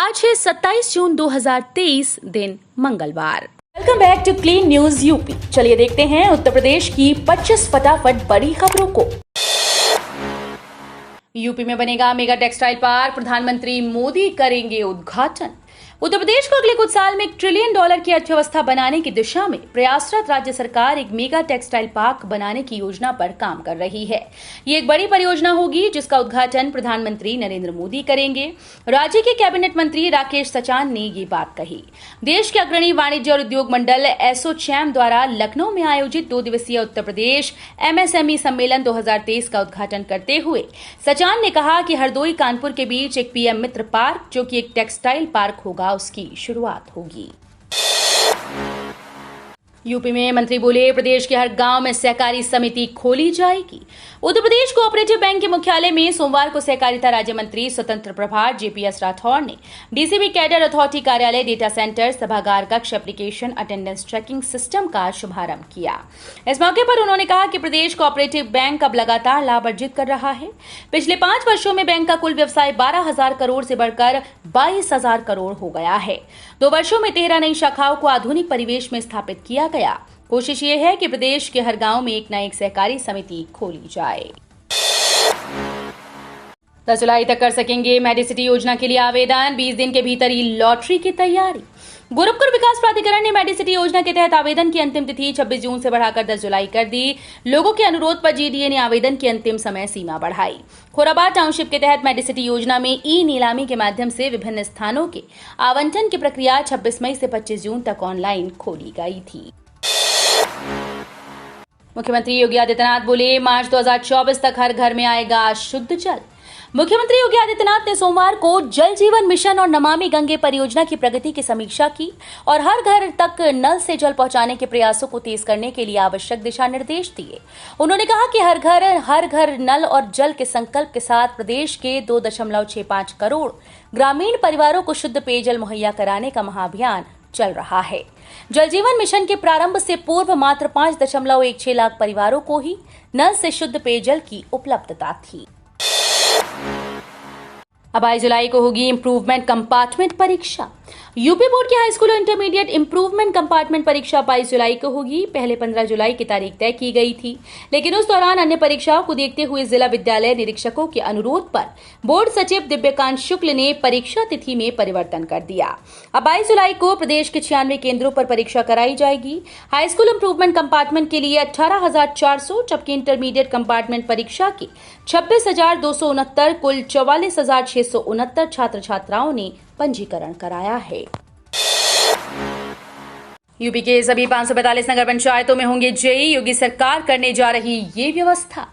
आज है 27 जून 2023 दिन मंगलवार। Welcome back to clean news UP. चलिए देखते हैं उत्तर प्रदेश की 25 फटाफट बड़ी खबरों को। यूपी में बनेगा मेगा टेक्सटाइल पार्क, प्रधानमंत्री मोदी करेंगे उद्घाटन। उत्तर प्रदेश को अगले कुछ साल में $1 ट्रिलियन की अर्थव्यवस्था बनाने की दिशा में प्रयासरत राज्य सरकार एक मेगा टेक्सटाइल पार्क बनाने की योजना पर काम कर रही है। ये एक बड़ी परियोजना होगी जिसका उद्घाटन प्रधानमंत्री नरेंद्र मोदी करेंगे। राज्य के कैबिनेट मंत्री राकेश सचान ने ये बात कही। देश के अग्रणी वाणिज्य और उद्योग मंडल एसोचैम द्वारा लखनऊ में आयोजित 2 दिवसीय उत्तर प्रदेश MSME सम्मेलन 2023 का उद्घाटन करते हुए सचान ने कहा कि हरदोई कानपुर के बीच एक PM मित्र पार्क जो कि एक टेक्सटाइल पार्क होगा उसकी शुरुआत होगी। यूपी में मंत्री बोले प्रदेश के हर गांव में सहकारी समिति खोली जाएगी। उत्तर प्रदेश कोऑपरेटिव बैंक के मुख्यालय में सोमवार को सहकारिता राज्य मंत्री स्वतंत्र प्रभार JPS राठौर ने DCB कैडर अथॉरिटी कार्यालय, डेटा सेंटर, सभागार कक्ष, एप्लीकेशन, अटेंडेंस ट्रैकिंग सिस्टम का शुभारंभ किया। इस मौके पर उन्होंने कहा कि प्रदेश कोऑपरेटिव बैंक अब लगातार लाभ अर्जित कर रहा है। पिछले 5 वर्षों में बैंक का कुल व्यवसाय 12,000 करोड़ से बढ़कर 22,000 करोड़ हो गया है। 2 वर्षों में 13 नई शाखाओं को आधुनिक परिवेश में स्थापित किया गया। कोशिश ये है कि प्रदेश के हर गांव में एक न एक सहकारी समिति खोली जाए। 10 जुलाई तक कर सकेंगे मेडिसिटी योजना के लिए आवेदन, 20 दिन के भीतर ही लॉटरी की तैयारी। गोरखपुर विकास प्राधिकरण ने मेडिसिटी योजना के तहत आवेदन की अंतिम तिथि 26 जून से बढ़ाकर 10 जुलाई कर दी। लोगों के अनुरोध पर GDA ने आवेदन की अंतिम समय सीमा बढ़ाई। खोराबाद टाउनशिप के तहत मेडिसिटी योजना में नीलामी के माध्यम से विभिन्न स्थानों के आवंटन की प्रक्रिया 26 मई से 25 जून तक ऑनलाइन खोली गई थी। मुख्यमंत्री योगी आदित्यनाथ बोले मार्च 2024 तक हर घर में आएगा शुद्ध जल। मुख्यमंत्री योगी आदित्यनाथ ने सोमवार को जल जीवन मिशन और नमामि गंगे परियोजना की प्रगति की समीक्षा की और हर घर तक नल से जल पहुंचाने के प्रयासों को तेज करने के लिए आवश्यक दिशा निर्देश दिए। उन्होंने कहा कि हर घर नल और जल के संकल्प के साथ प्रदेश के 2.65 करोड़ ग्रामीण परिवारों को शुद्ध पेयजल मुहैया कराने का महाअभियान चल रहा है। जल जीवन मिशन के प्रारंभ से पूर्व मात्र 5.16 लाख परिवारों को ही नल से शुद्ध पेयजल की उपलब्धता थी। अब 22 जुलाई को होगी इंप्रूवमेंट कंपार्टमेंट परीक्षा। यूपी बोर्ड की हाई स्कूल और इंटरमीडिएट इंप्रूवमेंट कंपार्टमेंट परीक्षा 22 जुलाई को होगी। पहले 15 जुलाई की तारीख तय की गई थी, लेकिन उस दौरान अन्य परीक्षाओं को देखते हुए जिला विद्यालय निरीक्षकों के अनुरोध पर बोर्ड सचिव दिव्यकांत शुक्ल ने परीक्षा तिथि में परिवर्तन कर दिया। अब 22 जुलाई को प्रदेश के 96 केंद्रों पर परीक्षा कराई जाएगी। हाई स्कूल इंप्रूवमेंट कंपार्टमेंट के लिए 18,400, जबकि इंटरमीडिएट कंपार्टमेंट परीक्षा के 26,269 कुल 44,669 छात्र छात्राओं ने पंजीकरण कराया है। यूपी के सभी 545 नगर पंचायतों में होंगे जेई। योगी सरकार करने जा रही ये व्यवस्था।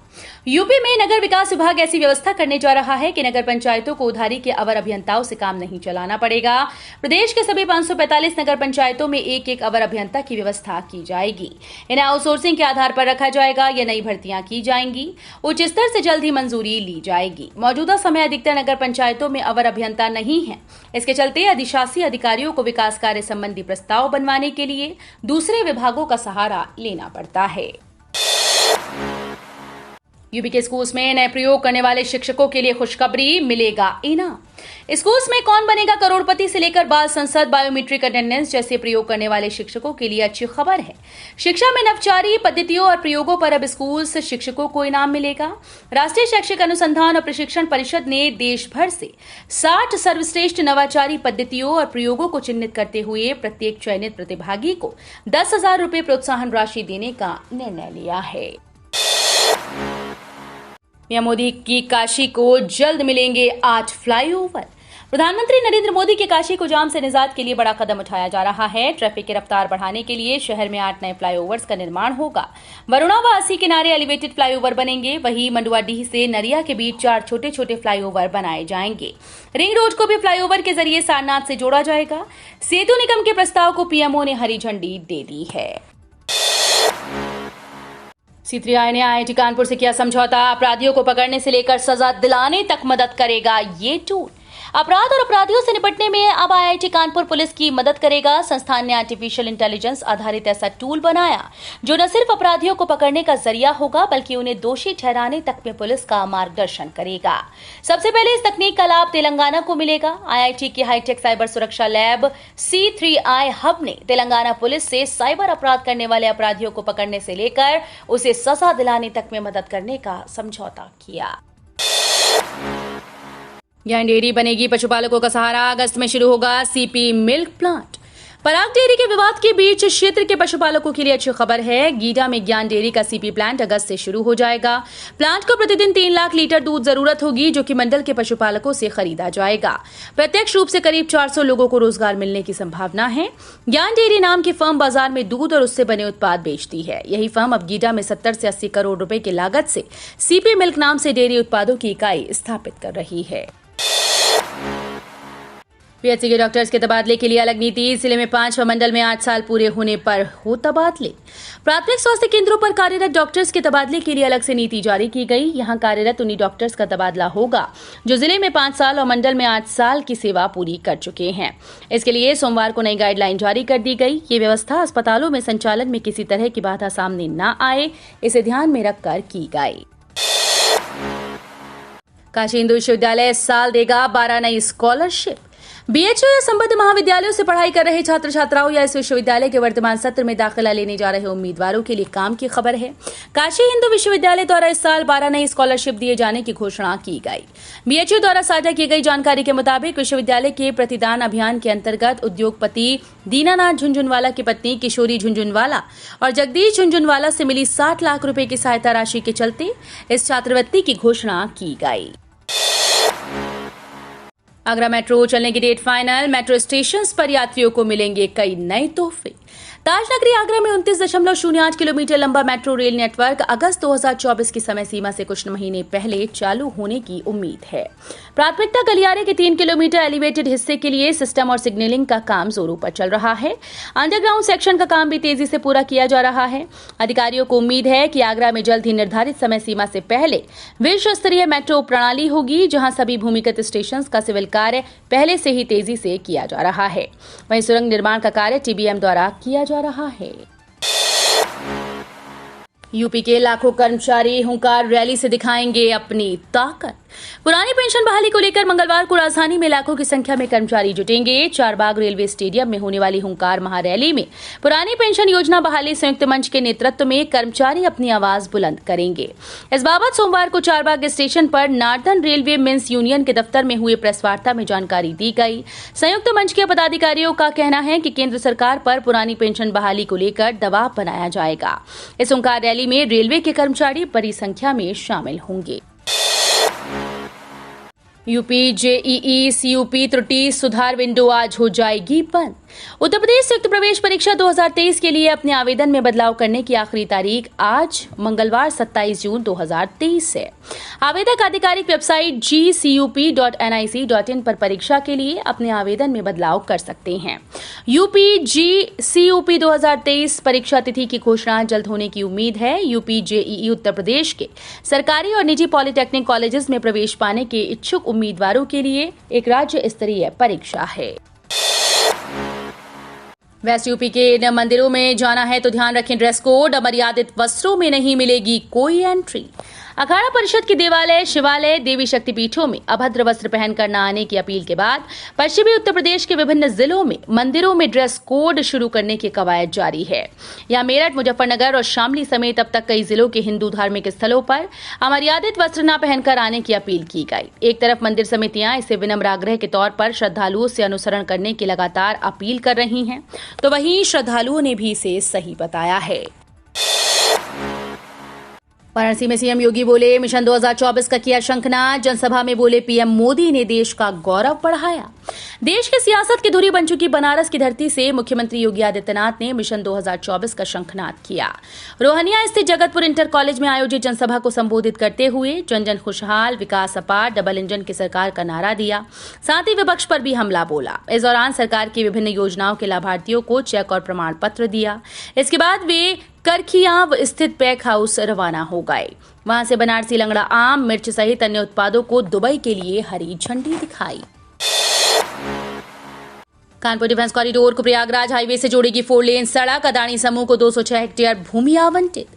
यूपी में नगर विकास विभाग ऐसी व्यवस्था करने जा रहा है कि नगर पंचायतों को उधारी के अवर अभियंताओं से काम नहीं चलाना पड़ेगा। प्रदेश के सभी 545 नगर पंचायतों में एक अवर अभियंता की व्यवस्था की जाएगी। इन्हें आउटसोर्सिंग के आधार पर रखा जाएगा या नई भर्तियां की जाएंगी। उच्च स्तर से जल्द ही मंजूरी ली जाएगी। मौजूदा समय अधिकतर नगर पंचायतों में अवर अभियंता नहीं है। इसके चलते अधिशासी अधिकारियों को विकास कार्य संबंधी प्रस्ताव बनवाने के लिए दूसरे विभागों का सहारा लेना पड़ता है। यूपी के स्कूल्स में नए प्रयोग करने वाले शिक्षकों के लिए खुशखबरी, मिलेगा इनाम। स्कूल्स में कौन बनेगा करोड़पति से लेकर बाल संसद, बायोमेट्रिक अटेंडेंस जैसे प्रयोग करने वाले शिक्षकों के लिए अच्छी खबर है। शिक्षा में नवाचारी पद्धतियों और प्रयोगों पर अब स्कूल्स शिक्षकों को इनाम मिलेगा। राष्ट्रीय शैक्षिक अनुसंधान और प्रशिक्षण परिषद ने देश भर से 60 सर्वश्रेष्ठ नवाचारी पद्धतियों और प्रयोगों को चिन्हित करते हुए प्रत्येक चयनित प्रतिभागी को 10,000 रुपए प्रोत्साहन राशि देने का निर्णय लिया है। पीएम मोदी की काशी को जल्द मिलेंगे 8 फ्लाईओवर। प्रधानमंत्री नरेंद्र मोदी के काशी को जाम से निजात के लिए बड़ा कदम उठाया जा रहा है। ट्रैफिक की रफ्तार बढ़ाने के लिए शहर में 8 नए फ्लाईओवर्स का निर्माण होगा। वरुणा व अस्सी किनारे एलिवेटेड फ्लाईओवर बनेंगे। वहीं मंडुआडीह से नरिया के बीच 4 छोटे छोटे फ्लाईओवर बनाए जाएंगे। रिंग रोड को भी फ्लाईओवर के जरिए सारनाथ से जोड़ा जाएगा। सेतु निगम के प्रस्ताव को पीएमओ ने हरी झंडी दे दी है। C3I ने IIT कानपुर से किया समझौता। अपराधियों को पकड़ने से लेकर सजा दिलाने तक मदद करेगा ये टूल। अपराध और अपराधियों से निपटने मामले में अब IIT कानपुर पुलिस की मदद करेगा। संस्थान ने आर्टिफिशियल इंटेलिजेंस आधारित ऐसा टूल बनाया जो न सिर्फ अपराधियों को पकड़ने का जरिया होगा बल्कि उन्हें दोषी ठहराने तक में पुलिस का मार्गदर्शन करेगा। सबसे पहले इस तकनीक का लाभ तेलंगाना को मिलेगा। IIT की हाईटेक साइबर सुरक्षा लैब C3I हब ने तेलंगाना पुलिस से साइबर अपराध करने वाले अपराधियों को पकड़ने से लेकर उसे सजा दिलाने तक में मदद करने का समझौता किया। ज्ञान डेयरी बनेगी पशुपालकों का सहारा। अगस्त में शुरू होगा CP मिल्क प्लांट। पराग डेयरी के विवाद के बीच क्षेत्र के पशुपालकों के लिए अच्छी खबर है। गीडा में ज्ञान डेयरी का CP प्लांट अगस्त से शुरू हो जाएगा। प्लांट को प्रतिदिन 3 लाख लीटर दूध जरूरत होगी जो कि मंडल के पशुपालकों से खरीदा जाएगा। प्रत्यक्ष रूप से करीब 400 लोगों को रोजगार मिलने की संभावना है। ज्ञान डेयरी नाम की फर्म बाजार में दूध और उससे बने उत्पाद बेचती है। यही फर्म अब गीडा में 70 से 80 करोड़ रुपए की लागत से CP मिल्क नाम से डेयरी उत्पादों की इकाई स्थापित कर रही है। PHC के डॉक्टर्स के तबादले के लिए अलग नीति। जिले में 5 व मंडल में 8 साल पूरे होने पर हो तबादले। प्राथमिक स्वास्थ्य केंद्रों पर कार्यरत डॉक्टर्स के तबादले के लिए अलग से नीति जारी की गई। यहां कार्यरत उन्हीं डॉक्टर्स का तबादला होगा जो जिले में 5 साल और मंडल में 8 साल की सेवा पूरी कर चुके हैं। इसके लिए सोमवार को नई गाइडलाइन जारी कर दी गई। ये व्यवस्था अस्पतालों में संचालन में किसी तरह की बाधा सामने न आए, इसे ध्यान में रखकर की गई। काशी हिंदू विश्वविद्यालय इस साल देगा 12 नई स्कॉलरशिप। BHU या संबद्ध महाविद्यालयों से पढ़ाई कर रहे छात्र छात्राओं या इस विश्वविद्यालय के वर्तमान सत्र में दाखिला लेने जा रहे उम्मीदवारों के लिए काम की खबर है। काशी हिंदू विश्वविद्यालय द्वारा इस साल 12 नई स्कॉलरशिप दिए जाने की घोषणा की गई। BHU द्वारा साझा की गई जानकारी के मुताबिक विश्वविद्यालय के प्रतिदान अभियान के अंतर्गत उद्योगपति दीनानाथ झुंझुनवाला की पत्नी किशोरी झुंझुनवाला और जगदीश झुंझुनवाला से मिली 60 लाख रुपए की सहायता राशि के चलते इस छात्रवृत्ति की घोषणा की गई। आगरा मेट्रो चलने की डेट फाइनल। मेट्रो स्टेशन पर यात्रियों को मिलेंगे कई नए तोहफे। ताजनगरी आगरा में 29.08 किलोमीटर लंबा मेट्रो रेल नेटवर्क अगस्त 2024 की समय सीमा से कुछ महीने पहले चालू होने की उम्मीद है। प्राथमिकता गलियारे के 3 किलोमीटर एलिवेटेड हिस्से के लिए सिस्टम और सिग्नलिंग का काम जोरों पर चल रहा है। अंडरग्राउंड सेक्शन का काम भी तेजी से पूरा किया जा रहा है। अधिकारियों को उम्मीद है कि आगरा में जल्द ही निर्धारित समय सीमा से पहले विश्व स्तरीय मेट्रो प्रणाली होगी, जहां सभी भूमिगत स्टेशन का सिविल कार्य पहले से ही तेजी से किया जा रहा है। वहीं सुरंग निर्माण का कार्य TBM द्वारा किया जा रहा है। यूपी के लाखों कर्मचारी हुंकार रैली से दिखाएंगे अपनी ताकत। पुरानी पेंशन बहाली को लेकर मंगलवार को राजधानी में लाखों की संख्या में कर्मचारी जुटेंगे। चारबाग रेलवे स्टेडियम में होने वाली हुंकार महारैली में पुरानी पेंशन योजना बहाली संयुक्त मंच के नेतृत्व में कर्मचारी अपनी आवाज बुलंद करेंगे। इस बाबत सोमवार को चारबाग स्टेशन पर नॉर्दर्न रेलवे मेंस यूनियन के दफ्तर में हुए प्रेस वार्ता में जानकारी दी गई। संयुक्त मंच के पदाधिकारियों का कहना है कि केंद्र सरकार पर पुरानी पेंशन बहाली को लेकर दबाव बनाया जाएगा। इस हुंकार रैली में रेलवे के कर्मचारी बड़ी संख्या में शामिल होंगे। यूपी JEE CUP त्रुटि सुधार विंडो आज हो जाएगी बंद। उत्तर प्रदेश संयुक्त प्रवेश परीक्षा 2023 के लिए अपने आवेदन में बदलाव करने की आखिरी तारीख आज मंगलवार 27 जून 2023 है। आवेदक आधिकारिक वेबसाइट gcup.nic.in पर परीक्षा के लिए अपने आवेदन में बदलाव कर सकते हैं। यूपी GCUP 2023 परीक्षा तिथि की घोषणा जल्द होने की उम्मीद है। यूपी JEE उत्तर प्रदेश के सरकारी और निजी पॉलिटेक्निक कॉलेजेस में प्रवेश पाने के इच्छुक उम्मीदवारों के लिए एक राज्य स्तरीय परीक्षा है। वेस्ट यूपी के इन मंदिरों में जाना है तो ध्यान रखें ड्रेस कोड। अमर्यादित वस्त्रों में नहीं मिलेगी कोई एंट्री। अखाड़ा परिषद के देवालय, शिवालय, देवी शक्तिपीठों में अभद्र वस्त्र पहनकर न आने की अपील के बाद पश्चिमी उत्तर प्रदेश के विभिन्न जिलों में मंदिरों में ड्रेस कोड शुरू करने की कवायद जारी है। यहां मेरठ, मुजफ्फरनगर और शामली समेत अब तक कई जिलों के हिंदू धार्मिक स्थलों पर अमर्यादित वस्त्र न पहनकर आने की अपील की गई। एक तरफ मंदिर समितियां इसे विनम्र आग्रह के तौर पर श्रद्धालुओं से अनुसरण करने की लगातार अपील कर रही हैं, तो वहीं श्रद्धालुओं ने भी इसे सही बताया है। वाराणसी में सीएम योगी बोले, मिशन 2024 का किया शंखनाद। जनसभा में बोले पीएम मोदी ने देश का गौरव बढ़ाया। देश की सियासत की धुरी बन चुकी बनारस की धरती से मुख्यमंत्री योगी आदित्यनाथ ने मिशन 2024 का शंखनाद किया। रोहनिया स्थित जगतपुर इंटर कॉलेज में आयोजित जनसभा को संबोधित करते हुए जन जन खुशहाल, विकास अपार, डबल इंजन की सरकार का नारा दिया। साथ ही विपक्ष पर भी हमला बोला। इस दौरान सरकार की विभिन्न योजनाओं के लाभार्थियों को चेक और प्रमाण पत्र दिया। इसके बाद वे करखियाव स्थित पैक हाउस रवाना हो गए। वहां से बनारसी लंगड़ा आम, मिर्च सहित अन्य उत्पादों को दुबई के लिए हरी झंडी दिखाई। कानपुर डिफेंस कॉरिडोर को प्रयागराज हाईवे से जोड़ेगी 4 लेन सड़क। अदानी समूह को 206 हेक्टेयर भूमि आवंटित।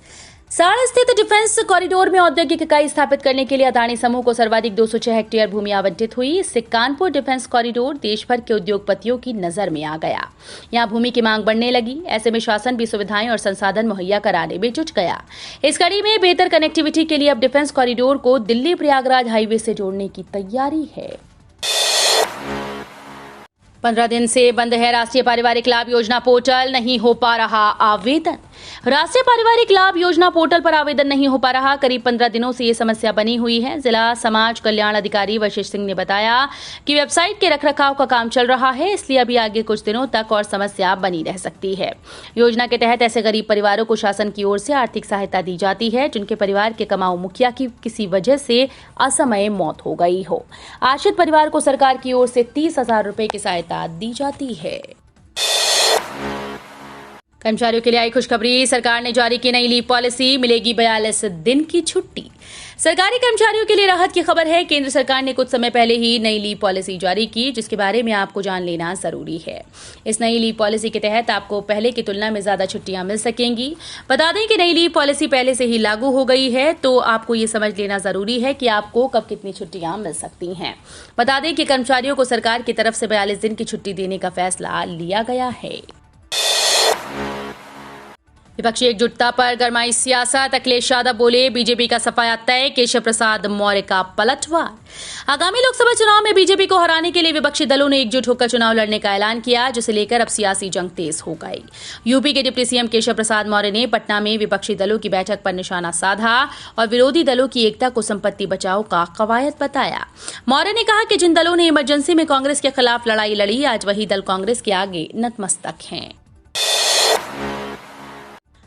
साड़ा स्थित डिफेंस कॉरिडोर में औद्योगिक इकाई स्थापित करने के लिए अदानी समूह को सर्वाधिक 206 हेक्टेयर भूमि आवंटित हुई। इससे कानपुर डिफेंस कॉरिडोर देश भर के उद्योगपतियों की नजर में आ गया। यहां भूमि की मांग बढ़ने लगी। ऐसे में शासन भी सुविधाएं और संसाधन मुहैया कराने में जुट गया। इस कड़ी में बेहतर कनेक्टिविटी के लिए अब डिफेंस कॉरिडोर को दिल्ली प्रयागराज हाईवे से जोड़ने की तैयारी है। 15 दिन से बंद है राष्ट्रीय पारिवारिक लाभ योजना पोर्टल, नहीं हो पा रहा आवेदन। राष्ट्रीय पारिवारिक लाभ योजना पोर्टल पर आवेदन नहीं हो पा रहा। करीब 15 दिनों से ये समस्या बनी हुई है। जिला समाज कल्याण अधिकारी वशिष्ठ सिंह ने बताया कि वेबसाइट के रखरखाव का काम चल रहा है, इसलिए अभी आगे कुछ दिनों तक और समस्या बनी रह सकती है। योजना के तहत ऐसे गरीब परिवारों को शासन की ओर से आर्थिक सहायता दी जाती है जिनके परिवार के कमाऊ मुखिया की किसी वजह से असमय मौत हो गई हो। आश्रित परिवार को सरकार की ओर से 30,000 रुपए की सहायता दी जाती है। कर्मचारियों के लिए आई खुशखबरी। सरकार ने जारी की नई लीव पॉलिसी, मिलेगी 42 दिन की छुट्टी। सरकारी कर्मचारियों के लिए राहत की खबर है। केंद्र सरकार ने कुछ समय पहले ही नई लीव पॉलिसी जारी की, जिसके बारे में आपको जान लेना जरूरी है। इस नई लीव पॉलिसी के तहत आपको पहले की तुलना में ज्यादा छुट्टियां मिल सकेंगी। बता दें कि नई लीव पॉलिसी पहले से ही लागू हो गई है, तो आपको ये समझ लेना जरूरी है कि आपको कब कितनी छुट्टियां मिल सकती हैं। बता दें कि कर्मचारियों को सरकार की तरफ से 42 दिन की छुट्टी देने का फैसला लिया गया है। विपक्षी एकजुटता पर गरमाई सियासत। अखिलेश यादव बोले, बीजेपी का सफाया तय, केशव प्रसाद मौर्य का पलटवार। आगामी लोकसभा चुनाव में बीजेपी को हराने के लिए विपक्षी दलों ने एकजुट होकर चुनाव लड़ने का ऐलान किया, जिसे लेकर अब सियासी जंग तेज हो गई। यूपी के डिप्टी सीएम केशव प्रसाद मौर्य ने पटना में विपक्षी दलों की बैठक पर निशाना साधा और विरोधी दलों की एकता को संपत्ति बचाओ का कवायद बताया। मौर्य ने कहा कि जिन दलों ने इमरजेंसी में कांग्रेस के खिलाफ लड़ाई लड़ी, आज वही दल कांग्रेस के आगे नतमस्तक हैं।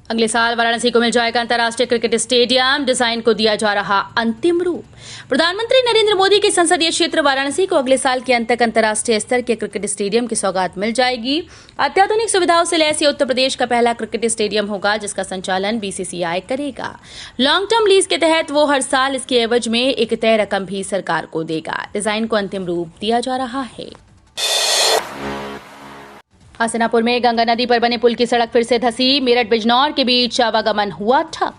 अगले साल वाराणसी को मिल जाएगा अंतर्राष्ट्रीय क्रिकेट स्टेडियम, डिजाइन को दिया जा रहा अंतिम रूप। प्रधानमंत्री नरेंद्र मोदी के संसदीय क्षेत्र वाराणसी को अगले साल के अंत तक अंतर्राष्ट्रीय स्तर के क्रिकेट स्टेडियम की सौगात मिल जाएगी। अत्याधुनिक सुविधाओं से लैस उत्तर प्रदेश का पहला क्रिकेट स्टेडियम होगा, जिसका संचालन बीसीसीआई करेगा। लॉन्ग टर्म लीज के तहत वो हर साल इसके एवज में एक तय रकम भी सरकार को देगा। डिजाइन को अंतिम रूप दिया जा रहा है। हसनापुर में गंगा नदी पर बने पुल की सड़क फिर से धंसी। मेरठ बिजनौर के बीच आवागमन हुआ ठप।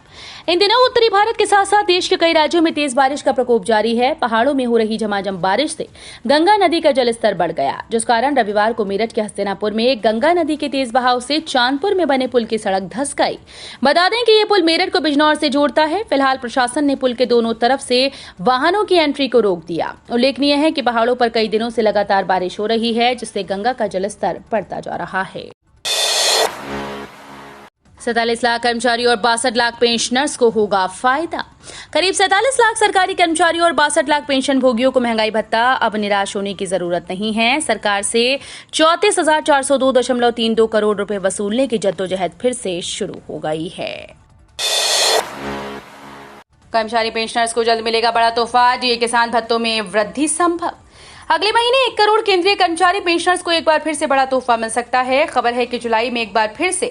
इन दिनों उत्तरी भारत के साथ साथ देश के कई राज्यों में तेज बारिश का प्रकोप जारी है। पहाड़ों में हो रही झमाझम बारिश से गंगा नदी का जलस्तर बढ़ गया, जिस कारण रविवार को मेरठ के हस्तिनापुर में गंगा नदी के तेज बहाव से चांदपुर में बने पुल की सड़क धंस गई। बता दें कि ये पुल मेरठ को बिजनौर से जोड़ता है। फिलहाल प्रशासन ने पुल के दोनों तरफ से वाहनों की एंट्री को रोक दिया। उल्लेखनीय है कि पहाड़ों पर कई दिनों से लगातार बारिश हो रही है, जिससे गंगा का जलस्तर बढ़ता जा रहा है। 47 लाख कर्मचारियों और 62 लाख पेंशनर्स को होगा फायदा। करीब 47 लाख सरकारी कर्मचारियों और 62 लाख पेंशन भोगियों को महंगाई भत्ता। अब निराश होने की जरूरत नहीं है। सरकार से 34,402.32 करोड़ रुपए वसूलने की जद्दोजहद फिर से शुरू हो गई है। कर्मचारी पेंशनर्स को जल्द मिलेगा बड़ा तोहफा। डीए किसान भत्तों में वृद्धि संभव। अगले महीने 1 करोड़ केंद्रीय कर्मचारी पेंशनर्स को एक बार फिर से बड़ा तोहफा मिल सकता है। खबर है कि जुलाई में एक बार फिर से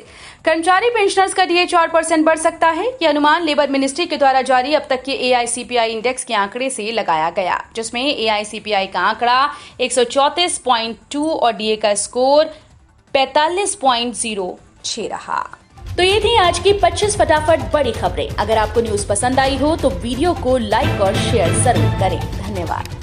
कर्मचारी पेंशनर्स का डीए 4% बढ़ सकता है। यह अनुमान लेबर मिनिस्ट्री के द्वारा जारी अब तक के एआईसीपीआई इंडेक्स के आंकड़े से लगाया गया, जिसमें एआईसीपीआई का आंकड़ा 134.2 और डीए का स्कोर 45.06 रहा। तो ये थी आज की 25 फटाफट बड़ी खबरें। अगर आपको न्यूज पसंद आई हो तो वीडियो को लाइक और शेयर जरूर करें। धन्यवाद।